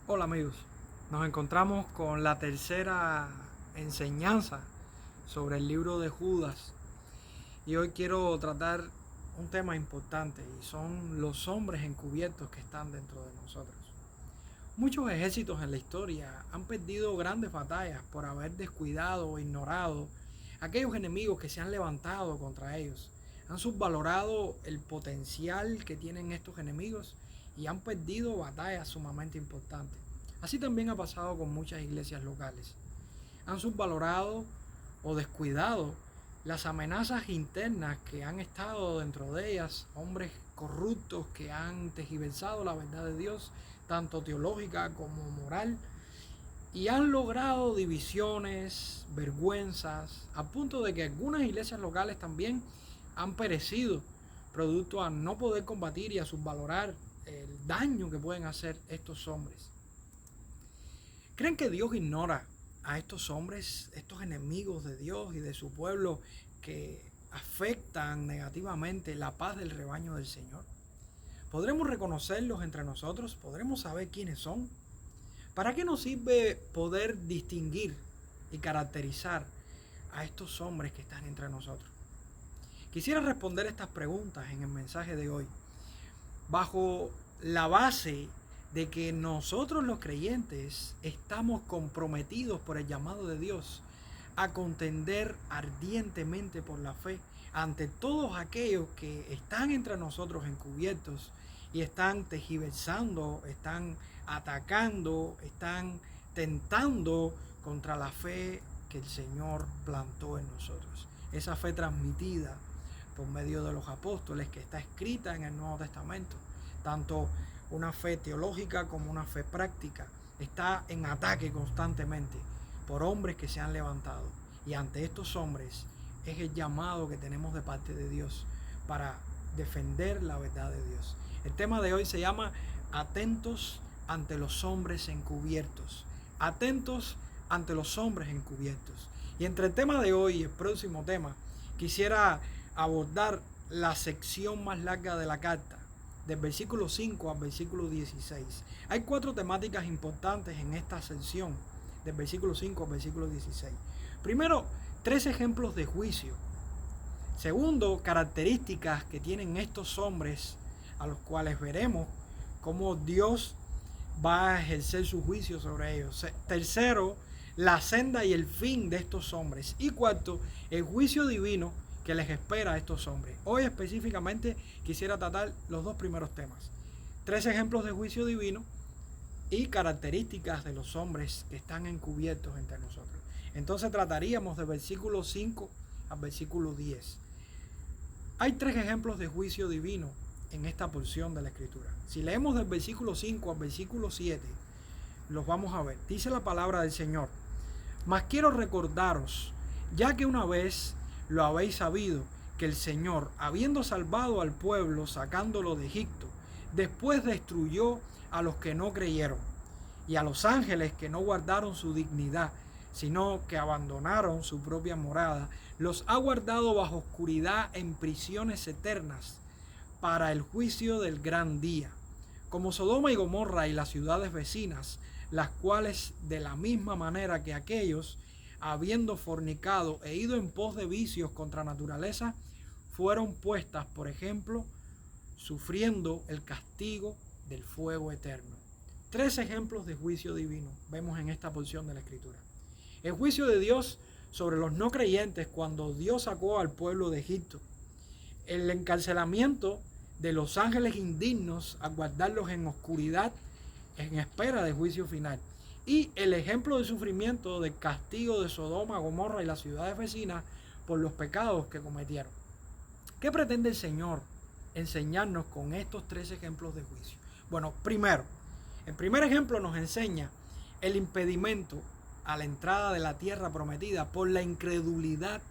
Hola amigos, nos encontramos con la tercera enseñanza sobre el libro de Judas y hoy quiero tratar un tema importante y son los hombres encubiertos que están dentro de nosotros. Muchos ejércitos en la historia han perdido grandes batallas por haber descuidado o ignorado aquellos enemigos que se han levantado contra ellos. Han subvalorado el potencial que tienen estos enemigos y han perdido batallas sumamente importantes. Así también ha pasado con muchas iglesias locales. Han subvalorado o descuidado las amenazas internas que han estado dentro de ellas, hombres corruptos que han tergiversado la verdad de Dios, tanto teológica como moral, y han logrado divisiones, vergüenzas, a punto de que algunas iglesias locales también han perecido, producto a no poder combatir y a subvalorar el daño que pueden hacer estos hombres. ¿Creen que Dios ignora a estos hombres, estos enemigos de Dios y de su pueblo que afectan negativamente la paz del rebaño del Señor? ¿Podremos reconocerlos entre nosotros? ¿Podremos saber quiénes son? ¿Para qué nos sirve poder distinguir y caracterizar a estos hombres que están entre nosotros? Quisiera responder estas preguntas en el mensaje de hoy, bajo la base de que nosotros los creyentes estamos comprometidos por el llamado de Dios a contender ardientemente por la fe ante todos aquellos que están entre nosotros encubiertos y están tergiversando, están atacando, están tentando contra la fe que el Señor plantó en nosotros. Esa fe transmitida por medio de los apóstoles que está escrita en el Nuevo Testamento. Tanto una fe teológica como una fe práctica está en ataque constantemente por hombres que se han levantado. Y ante estos hombres es el llamado que tenemos de parte de Dios para defender la verdad de Dios. El tema de hoy se llama Atentos ante los hombres encubiertos. Atentos ante los hombres encubiertos. Y entre el tema de hoy y el próximo tema, quisiera abordar la sección más larga de la carta, del versículo 5 al versículo 16. Hay 4 temáticas importantes en esta sección, del versículo 5 al versículo 16. Primero, 3 ejemplos de juicio. Segundo, características que tienen estos hombres a los cuales veremos cómo Dios va a ejercer su juicio sobre ellos. Tercero, la senda y el fin de estos hombres. Y cuarto, el juicio divino que les espera a estos hombres. Hoy específicamente quisiera tratar los 2 primeros temas. 3 ejemplos de juicio divino y características de los hombres que están encubiertos entre nosotros. Entonces trataríamos de versículo 5 al versículo 10. Hay 3 ejemplos de juicio divino en esta porción de la Escritura. Si leemos del versículo 5 al versículo 7, los vamos a ver. Dice la palabra del Señor: Mas quiero recordaros, ya que una vez lo habéis sabido, que el Señor, habiendo salvado al pueblo, sacándolo de Egipto, después destruyó a los que no creyeron, y a los ángeles que no guardaron su dignidad, sino que abandonaron su propia morada, los ha guardado bajo oscuridad en prisiones eternas, para el juicio del gran día, como Sodoma y Gomorra y las ciudades vecinas, las cuales de la misma manera que aquellos, habiendo fornicado e ido en pos de vicios contra naturaleza, fueron puestas, por ejemplo, sufriendo el castigo del fuego eterno. 3 ejemplos de juicio divino vemos en esta porción de la Escritura. El juicio de Dios sobre los no creyentes cuando Dios sacó al pueblo de Egipto. El encarcelamiento de los ángeles indignos a guardarlos en oscuridad en espera de juicio final. Y el ejemplo de sufrimiento del castigo de Sodoma, Gomorra y las ciudades vecinas por los pecados que cometieron. ¿Qué pretende el Señor enseñarnos con estos 3 ejemplos de juicio? Bueno, primero, el primer ejemplo nos enseña el impedimento a la entrada de la tierra prometida por la incredulidad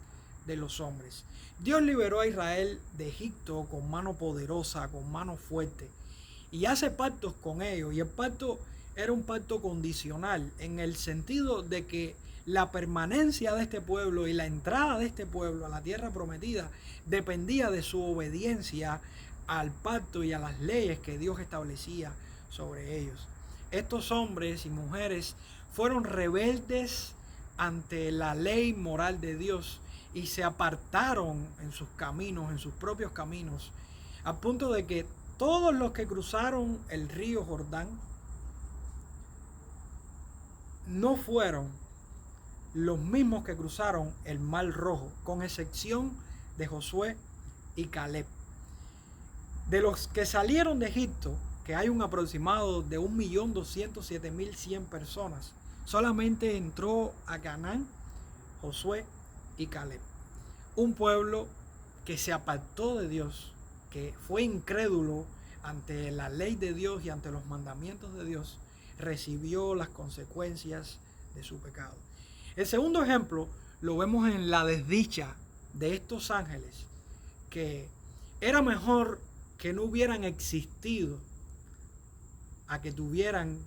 de los hombres. Dios liberó a Israel de Egipto con mano poderosa, con mano fuerte, y hace pactos con ellos, y el pacto era un pacto condicional en el sentido de que la permanencia de este pueblo y la entrada de este pueblo a la tierra prometida dependía de su obediencia al pacto y a las leyes que Dios establecía sobre ellos. estos hombres y mujeres fueron rebeldes ante la ley moral de Dios y se apartaron en sus caminos, en sus propios caminos, a punto de que todos los que cruzaron el río Jordán no fueron los mismos que cruzaron el Mar Rojo, con excepción de Josué y Caleb. De los que salieron de Egipto, que hay un aproximado de 1.207.100 personas, solamente entró a Canaán Josué y Caleb. Un pueblo que se apartó de Dios, que fue incrédulo ante la ley de Dios y ante los mandamientos de Dios, recibió las consecuencias de su pecado. El segundo ejemplo lo vemos en la desdicha de estos ángeles, que era mejor que no hubieran existido a que tuvieran,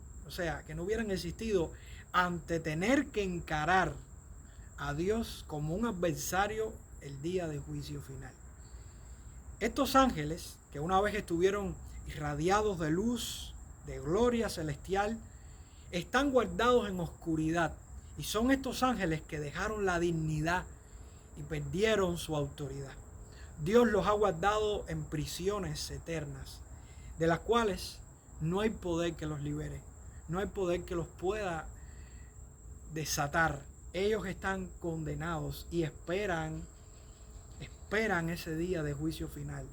que no hubieran existido ante tener que encarar a Dios como un adversario el día de juicio final. Estos ángeles, que una vez estuvieron irradiados de luz, de gloria celestial, están guardados en oscuridad. Y son estos ángeles que dejaron la dignidad y perdieron su autoridad. Dios los ha guardado en prisiones eternas, de las cuales no hay poder que los libere, no hay poder que los pueda desatar. Ellos están condenados y esperan ese día de juicio final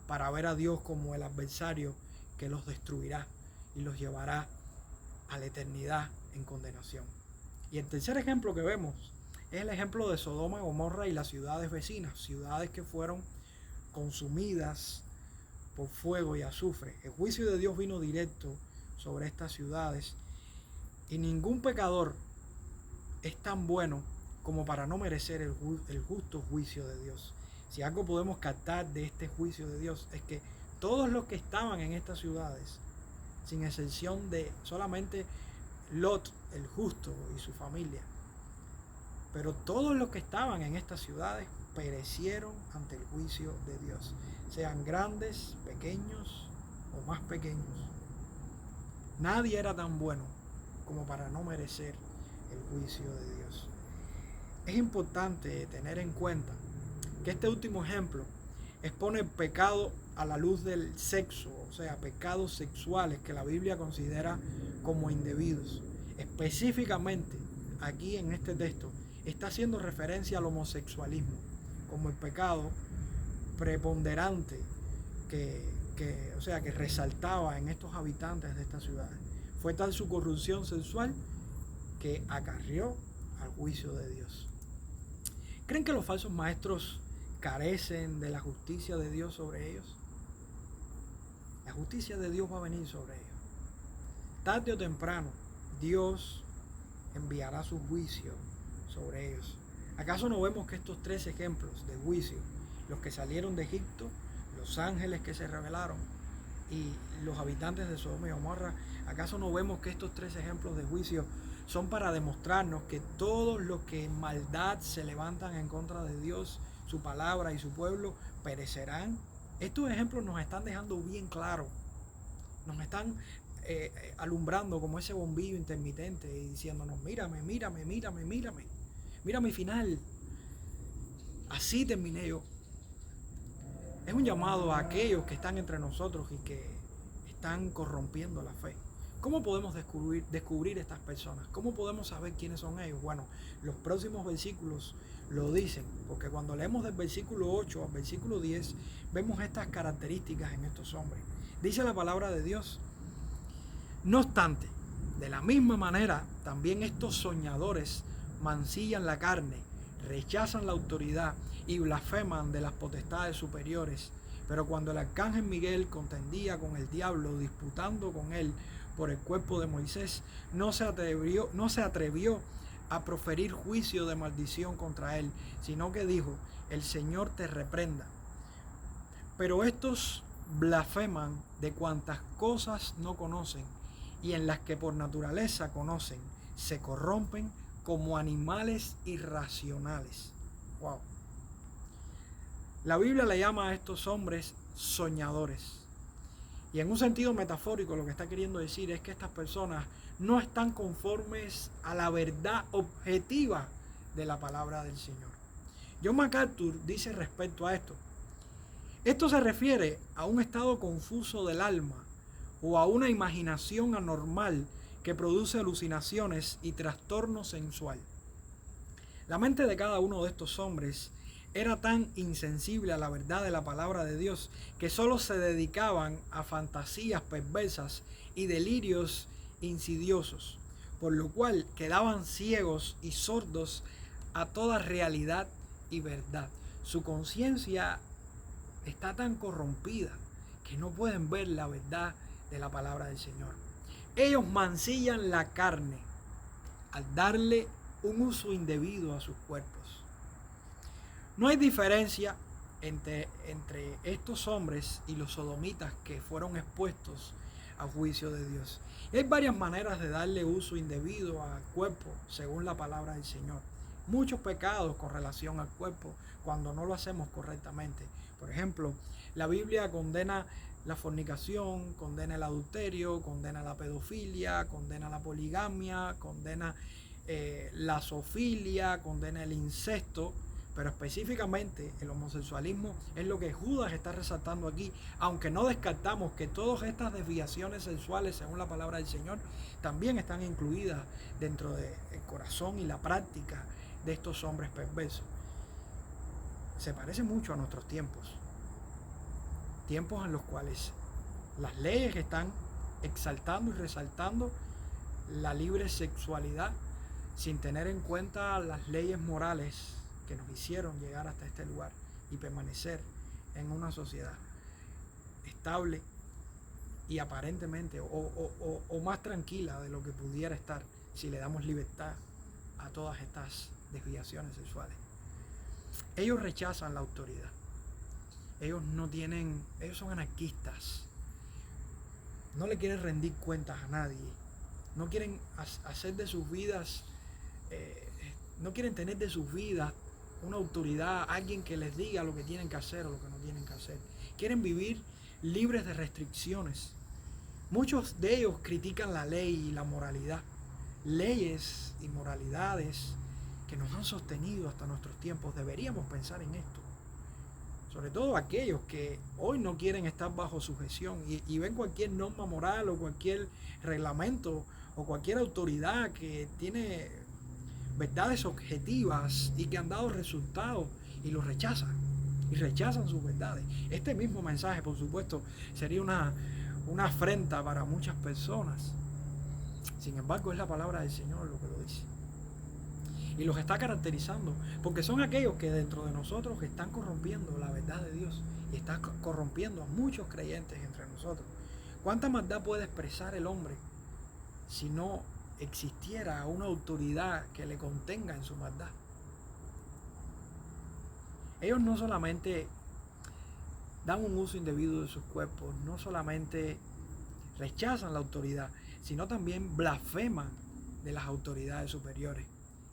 para ver a Dios como el adversario que los destruirá y los llevará a la eternidad en condenación. Y el tercer ejemplo que vemos es el ejemplo de Sodoma y Gomorra y las ciudades vecinas, ciudades que fueron consumidas por fuego y azufre. El juicio de Dios vino directo sobre estas ciudades y ningún pecador es tan bueno como para no merecer el justo juicio de Dios. Si algo podemos captar de este juicio de Dios es que todos los que estaban en estas ciudades, sin excepción de solamente Lot, el justo, y su familia, pero todos los que estaban en estas ciudades perecieron ante el juicio de Dios, sean grandes, pequeños o más pequeños. Nadie era tan bueno como para no merecer el juicio de Dios. Es importante tener en cuenta que este último ejemplo expone el pecado a la luz del sexo, pecados sexuales que la Biblia considera como indebidos. Específicamente, aquí en este texto, está haciendo referencia al homosexualismo como el pecado preponderante que resaltaba en estos habitantes de estas ciudades. Fue tal su corrupción sexual que acarrió al juicio de Dios. ¿Creen que los falsos maestros carecen de la justicia de Dios sobre ellos? La justicia de Dios va a venir sobre ellos. Tarde o temprano, Dios enviará su juicio sobre ellos. ¿Acaso no vemos que estos tres ejemplos de juicio, los que salieron de Egipto, los ángeles que se rebelaron y los habitantes de Sodoma y Gomorra, acaso no vemos que estos tres ejemplos de juicio son para demostrarnos que todos los que en maldad se levantan en contra de Dios, su palabra y su pueblo, perecerán? Estos ejemplos nos están dejando bien claro, nos están alumbrando como ese bombillo intermitente y diciéndonos: mírame, mira mi final, así terminé yo. Es un llamado a aquellos que están entre nosotros y que están corrompiendo la fe. ¿Cómo podemos descubrir estas personas? ¿Cómo podemos saber quiénes son ellos? Bueno, los próximos versículos lo dicen, porque cuando leemos del versículo 8 al versículo 10, vemos estas características en estos hombres. Dice la palabra de Dios: no obstante, de la misma manera, también estos soñadores mancillan la carne, rechazan la autoridad y blasfeman de las potestades superiores. Pero cuando el arcángel Miguel contendía con el diablo, disputando con él por el cuerpo de Moisés, no se atrevió a proferir juicio de maldición contra él, sino que dijo: el Señor te reprenda. Pero estos blasfeman de cuantas cosas no conocen, y en las que por naturaleza conocen, se corrompen como animales irracionales. Wow. La Biblia le llama a estos hombres soñadores. Y en un sentido metafórico lo que está queriendo decir es que estas personas no están conformes a la verdad objetiva de la palabra del Señor. John MacArthur dice respecto a esto se refiere a un estado confuso del alma o a una imaginación anormal que produce alucinaciones y trastorno sensual. La mente de cada uno de estos hombres era tan insensible a la verdad de la palabra de Dios que solo se dedicaban a fantasías perversas y delirios insidiosos, por lo cual quedaban ciegos y sordos a toda realidad y verdad. Su conciencia está tan corrompida que no pueden ver la verdad de la palabra del Señor. Ellos mancillan la carne al darle un uso indebido a sus cuerpos. No hay diferencia entre estos hombres y los sodomitas que fueron expuestos a juicio de Dios. Y hay varias maneras de darle uso indebido al cuerpo según la palabra del Señor. Muchos pecados con relación al cuerpo cuando no lo hacemos correctamente. Por ejemplo, la Biblia condena la fornicación, condena el adulterio, condena la pedofilia, condena la poligamia, condena la zoofilia, condena el incesto, pero específicamente el homosexualismo es lo que Judas está resaltando aquí, aunque no descartamos que todas estas desviaciones sexuales, según la palabra del Señor, también están incluidas dentro del corazón y la práctica de estos hombres perversos. Se parece mucho a nuestros tiempos en los cuales las leyes están exaltando y resaltando la libre sexualidad sin tener en cuenta las leyes morales que nos hicieron llegar hasta este lugar y permanecer en una sociedad estable y aparentemente o más tranquila de lo que pudiera estar si le damos libertad a todas estas desviaciones sexuales. Ellos rechazan la autoridad. Ellos son anarquistas. No le quieren rendir cuentas a nadie. No quieren hacer de sus vidas, no quieren tener de sus vidas una autoridad, alguien que les diga lo que tienen que hacer o lo que no tienen que hacer. Quieren vivir libres de restricciones. Muchos de ellos critican la ley y la moralidad. Leyes y moralidades que nos han sostenido hasta nuestros tiempos. Deberíamos pensar en esto. Sobre todo aquellos que hoy no quieren estar bajo sujeción y ven cualquier norma moral o cualquier reglamento o cualquier autoridad que tiene verdades objetivas y que han dado resultados y los rechazan y rechazan sus verdades. Este mismo mensaje, por supuesto, sería una afrenta para muchas personas. Sin embargo, es la palabra del Señor lo que lo dice. Y los está caracterizando, porque son aquellos que dentro de nosotros están corrompiendo la verdad de Dios y están corrompiendo a muchos creyentes entre nosotros. ¿Cuánta maldad puede expresar el hombre si no existiera una autoridad que le contenga en su maldad? Ellos no solamente dan un uso indebido de sus cuerpos, no solamente rechazan la autoridad, sino también blasfeman de las autoridades superiores.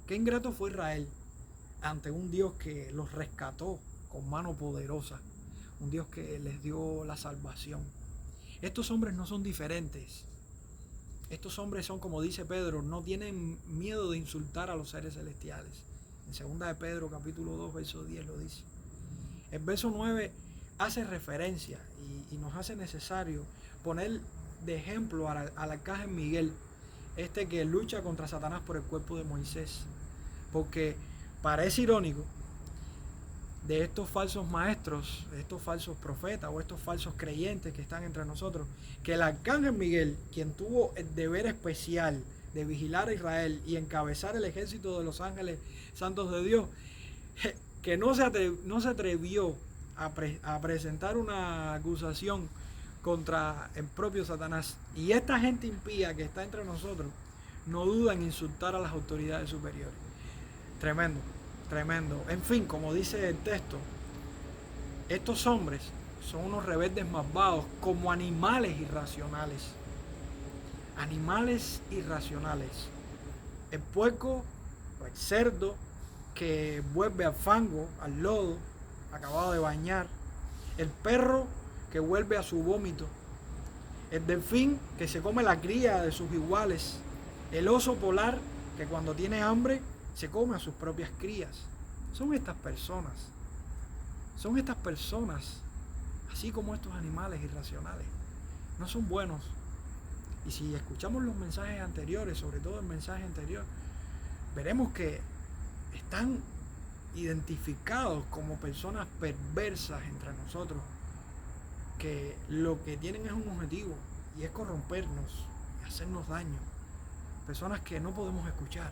Qué ingrato fue Israel ante un Dios que los rescató con mano poderosa, un Dios que les dio la salvación. Estos hombres no son diferentes. Estos hombres son, como dice Pedro, no tienen miedo de insultar a los seres celestiales. En 2 de Pedro, capítulo 2, verso 10 lo dice. El verso 9 hace referencia y nos hace necesario poner de ejemplo al arcángel Miguel, que lucha contra Satanás por el cuerpo de Moisés. Porque parece irónico de estos falsos maestros, estos falsos profetas o estos falsos creyentes que están entre nosotros, que el arcángel Miguel, quien tuvo el deber especial de vigilar a Israel y encabezar el ejército de los ángeles santos de Dios, que no se atrevió a presentar una acusación contra el propio Satanás. Y esta gente impía que está entre nosotros no duda en insultar a las autoridades superiores. Tremendo, tremendo. En fin, como dice el texto, estos hombres son unos rebeldes malvados como animales irracionales. Animales irracionales. El puerco o el cerdo que vuelve al fango, al lodo, acabado de bañar. El perro que vuelve a su vómito. el delfín que se come la cría de sus iguales, el oso polar que cuando tiene hambre se come a sus propias crías. Son estas personas, así como estos animales irracionales. No son buenos. Y si escuchamos los mensajes anteriores, sobre todo el mensaje anterior, veremos que están identificados como personas perversas entre nosotros, que lo que tienen es un objetivo, y es corrompernos y hacernos daño. Personas que no podemos escuchar.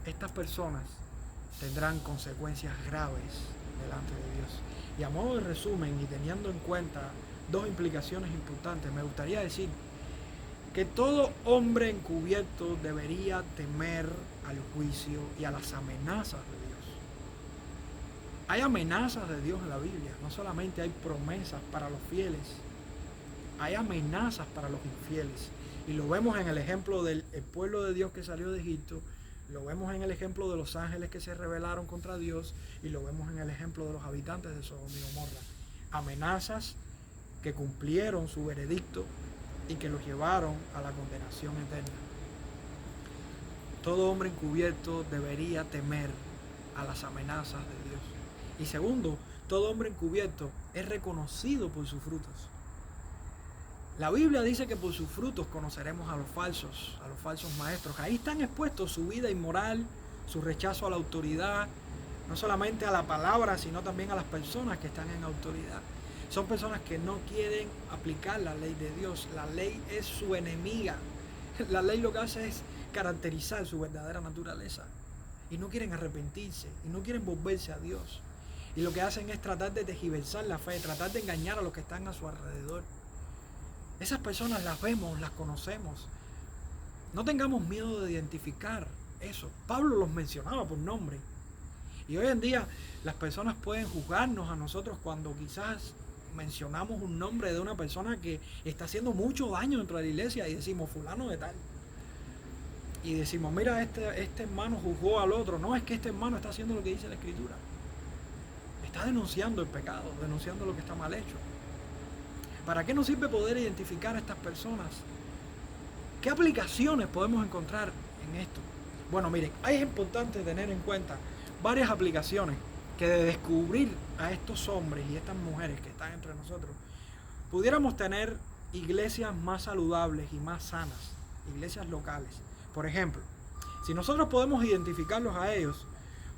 Estas personas tendrán consecuencias graves delante de Dios. Y a modo de resumen, y teniendo en cuenta dos implicaciones importantes, me gustaría decir que todo hombre encubierto debería temer al juicio y a las amenazas de Dios. Hay amenazas de Dios en la Biblia, no solamente hay promesas para los fieles, hay amenazas para los infieles. Y lo vemos en el ejemplo del pueblo de Dios que salió de Egipto, lo vemos en el ejemplo de los ángeles que se rebelaron contra Dios, y lo vemos en el ejemplo de los habitantes de Sodoma y Gomorra. Amenazas que cumplieron su veredicto y que los llevaron a la condenación eterna. Todo hombre encubierto debería temer a las amenazas de Dios. Y segundo, todo hombre encubierto es reconocido por sus frutos. La Biblia dice que por sus frutos conoceremos a los falsos maestros. Ahí están expuestos su vida inmoral, su rechazo a la autoridad, no solamente a la palabra, sino también a las personas que están en autoridad. Son personas que no quieren aplicar la ley de Dios. La ley es su enemiga. La ley lo que hace es caracterizar su verdadera naturaleza. Y no quieren arrepentirse, y no quieren volverse a Dios. Y lo que hacen es tratar de tergiversar la fe, tratar de engañar a los que están a su alrededor. Esas personas las vemos, las conocemos. No tengamos miedo de identificar eso. Pablo los mencionaba por nombre. Y hoy en día las personas pueden juzgarnos a nosotros cuando quizás mencionamos un nombre de una persona que está haciendo mucho daño dentro de la iglesia y decimos fulano de tal. Y decimos, mira, este hermano juzgó al otro. No, es que este hermano está haciendo lo que dice la Escritura. Está denunciando el pecado, denunciando lo que está mal hecho. ¿Para qué nos sirve poder identificar a estas personas? ¿Qué aplicaciones podemos encontrar en esto? Bueno, miren, es importante tener en cuenta varias aplicaciones que de descubrir a estos hombres y estas mujeres que están entre nosotros, pudiéramos tener iglesias más saludables y más sanas, iglesias locales. Por ejemplo, si nosotros podemos identificarlos a ellos,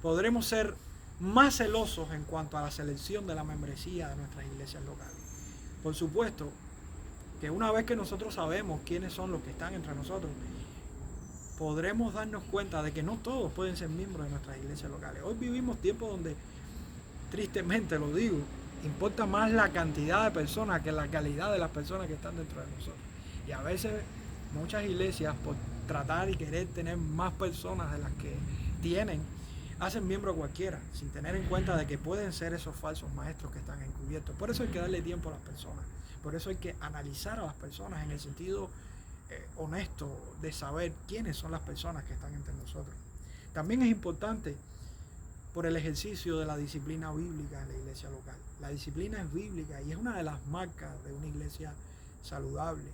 podremos ser más celosos en cuanto a la selección de la membresía de nuestras iglesias locales. Por supuesto que una vez que nosotros sabemos quiénes son los que están entre nosotros, podremos darnos cuenta de que no todos pueden ser miembros de nuestras iglesias locales. Hoy vivimos tiempos donde, tristemente lo digo, importa más la cantidad de personas que la calidad de las personas que están dentro de nosotros. Y a veces muchas iglesias, por tratar y querer tener más personas de las que tienen, hacen miembro a cualquiera, sin tener en cuenta de que pueden ser esos falsos maestros que están encubiertos. Por eso hay que darle tiempo a las personas. Por eso hay que analizar a las personas en el sentido honesto de saber quiénes son las personas que están entre nosotros. También es importante por el ejercicio de la disciplina bíblica en la iglesia local. La disciplina es bíblica y es una de las marcas de una iglesia saludable.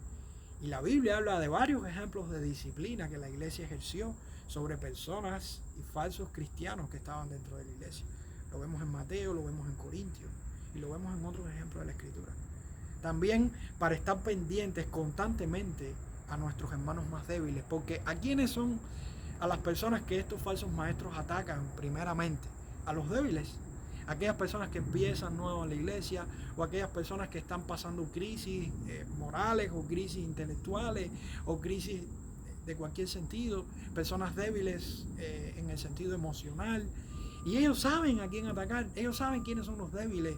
Y la Biblia habla de varios ejemplos de disciplina que la iglesia ejerció sobre personas y falsos cristianos que estaban dentro de la iglesia. Lo vemos en Mateo, lo vemos en Corintios y lo vemos en otros ejemplos de la Escritura. También para estar pendientes constantemente a nuestros hermanos más débiles, porque ¿a quiénes son a las personas que estos falsos maestros atacan primeramente? A los débiles, aquellas personas que empiezan nuevos en la iglesia, o aquellas personas que están pasando crisis morales o crisis intelectuales o crisis de cualquier sentido, personas débiles en el sentido emocional, y ellos saben a quién atacar, ellos saben quiénes son los débiles.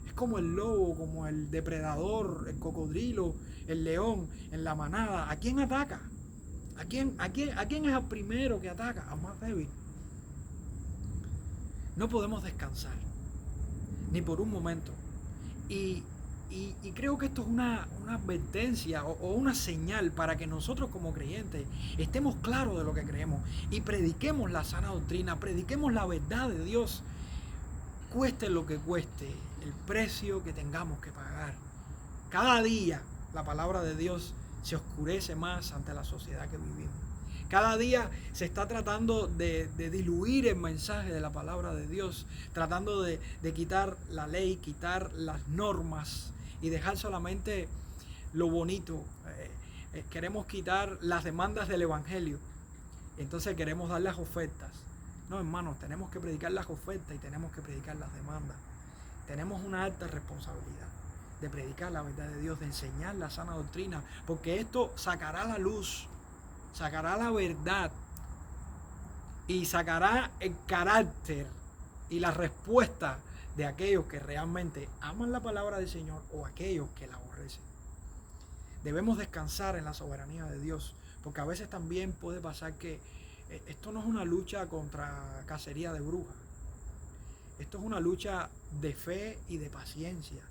Es como el lobo, como el depredador, el cocodrilo, el león en la manada. ¿A quién ataca? ¿A quién es el primero que ataca? Al más débil. No podemos descansar, ni por un momento. Y creo que esto es una advertencia o una señal para que nosotros como creyentes estemos claros de lo que creemos y prediquemos la sana doctrina, prediquemos la verdad de Dios, cueste lo que cueste, el precio que tengamos que pagar. Cada día la palabra de Dios se oscurece más ante la sociedad que vivimos. Cada día se está tratando de diluir el mensaje de la palabra de Dios, tratando de quitar la ley, quitar las normas y dejar solamente lo bonito. Queremos quitar las demandas del evangelio. Entonces queremos dar las ofertas. No, hermanos, tenemos que predicar las ofertas y tenemos que predicar las demandas. Tenemos una alta responsabilidad de predicar la verdad de Dios, de enseñar la sana doctrina, porque esto sacará la luz, sacará la verdad y sacará el carácter y la respuesta de aquellos que realmente aman la palabra del Señor o aquellos que la aborrecen. Debemos descansar en la soberanía de Dios, porque a veces también puede pasar que esto no es una lucha contra cacería de brujas. Esto es una lucha de fe y de paciencia.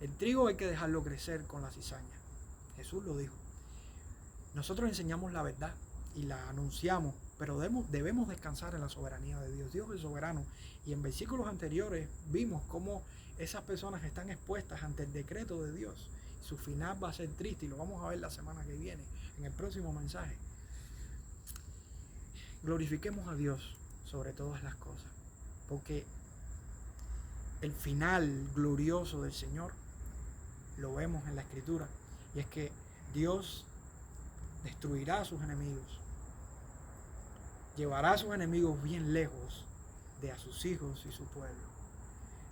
El trigo hay que dejarlo crecer con la cizaña. Jesús lo dijo. Nosotros enseñamos la verdad y la anunciamos, pero debemos descansar en la soberanía de Dios. Dios es soberano. Y en versículos anteriores vimos cómo esas personas están expuestas ante el decreto de Dios. Su final va a ser triste y lo vamos a ver la semana que viene, en el próximo mensaje. Glorifiquemos a Dios sobre todas las cosas, porque el final glorioso del Señor lo vemos en la Escritura, y es que Dios destruirá a sus enemigos, llevará a sus enemigos bien lejos de a sus hijos y su pueblo.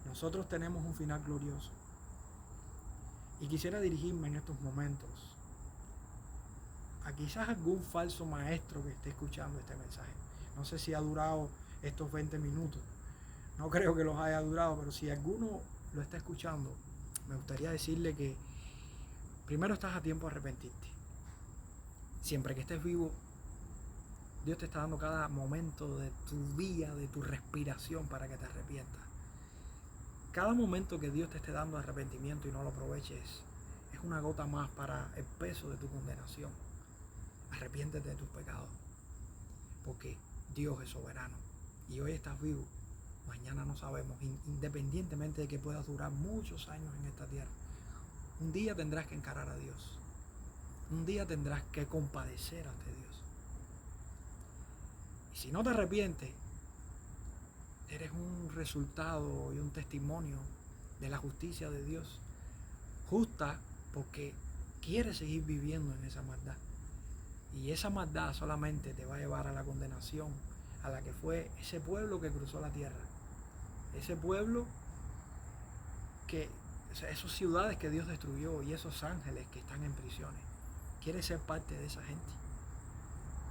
Nosotros tenemos un final glorioso. Y quisiera dirigirme en estos momentos a quizás algún falso maestro que esté escuchando este mensaje. No sé si ha durado estos 20 minutos. No creo que los haya durado, pero si alguno lo está escuchando, me gustaría decirle que primero estás a tiempo de arrepentirte. Siempre que estés vivo, Dios te está dando cada momento de tu día, de tu respiración para que te arrepientas. Cada momento que Dios te esté dando arrepentimiento y no lo aproveches es una gota más para el peso de tu condenación. Arrepiéntete de tus pecados, porque Dios es soberano y hoy estás vivo, mañana no sabemos, independientemente de que puedas durar muchos años en esta tierra. Un día tendrás que encarar a Dios, un día tendrás que compadecer ante Dios. Y si no te arrepientes, eres un resultado y un testimonio de la justicia de Dios. Justa porque quieres seguir viviendo en esa maldad. Y esa maldad solamente te va a llevar a la condenación a la que fue ese pueblo que cruzó la tierra. Ese pueblo esas ciudades que Dios destruyó y esos ángeles que están en prisiones. ¿Quieres ser parte de esa gente?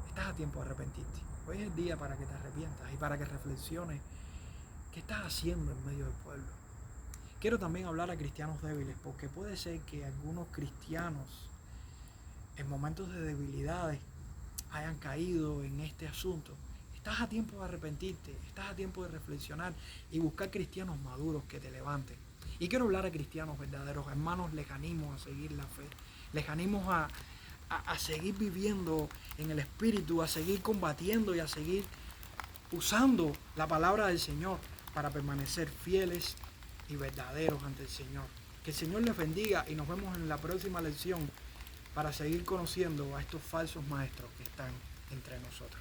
Estás a tiempo de arrepentirte. Hoy es el día para que te arrepientas y para que reflexiones qué estás haciendo en medio del pueblo. Quiero también hablar a cristianos débiles, porque puede ser que algunos cristianos en momentos de debilidades hayan caído en este asunto. Estás a tiempo de arrepentirte, estás a tiempo de reflexionar y buscar cristianos maduros que te levanten. Y quiero hablar a cristianos verdaderos, hermanos, les animo a seguir la fe, les animo a seguir viviendo en el Espíritu, a seguir combatiendo y a seguir usando la palabra del Señor para permanecer fieles y verdaderos ante el Señor. Que el Señor les bendiga y nos vemos en la próxima lección para seguir conociendo a estos falsos maestros que están entre nosotros.